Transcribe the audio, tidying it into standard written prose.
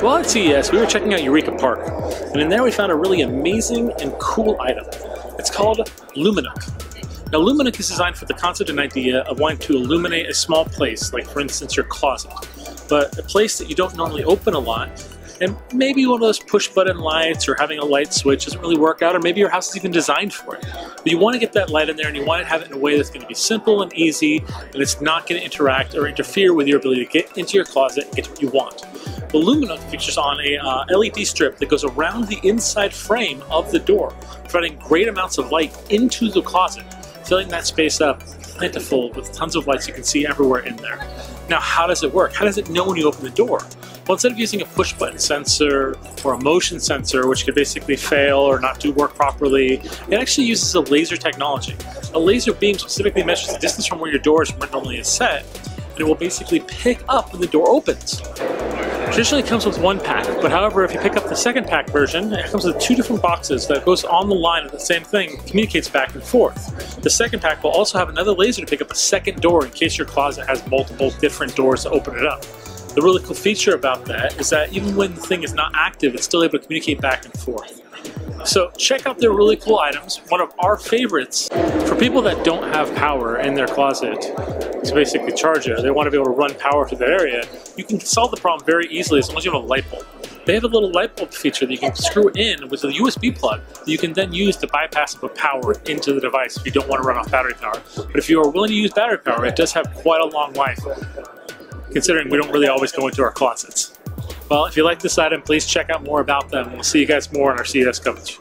Well, at CES, we were checking out Eureka Park, and in there we found a really amazing and cool item. It's called Luminook. Now, Luminook is designed for the concept and idea of wanting to illuminate a small place, like for instance your closet, but a place that you don't normally open a lot, and maybe one of those push-button lights or having a light switch doesn't really work out, or maybe your house is even designed for it. But you want to get that light in there, and you want to have it in a way that's going to be simple and easy, and it's not going to interact or interfere with your ability to get into your closet and get what you want. The Luminook features on a LED strip that goes around the inside frame of the door, providing great amounts of light into the closet, filling that space up plentiful with tons of lights you can see everywhere in there. Now, how does it work? How does it know when you open the door? Well, instead of using a push-button sensor or a motion sensor, which could basically fail or not do work properly, it actually uses a laser technology. A laser beam specifically measures the distance from where your door normally is set, and it will basically pick up when the door opens. Traditionally, it comes with one pack, but however, if you pick up the second pack version, it comes with two different boxes that goes on the line of the same thing, communicates back and forth. The second pack will also have another laser to pick up a second door in case your closet has multiple different doors to open it up. The really cool feature about that is that even when the thing is not active, it's still able to communicate back and forth. So check out their really cool items. One of our favorites for people that don't have power in their closet to basically charge it, or they want to be able to run power to their area, you can solve the problem very easily as long as you have a light bulb. They have a little light bulb feature that you can screw in with a USB plug that you can then use to bypass and put power into the device if you don't want to run off battery power. But if you are willing to use battery power, it does have quite a long life, considering we don't really always go into our closets. Well, if you like this item, please check out more about them. We'll see you guys more on our CES coverage.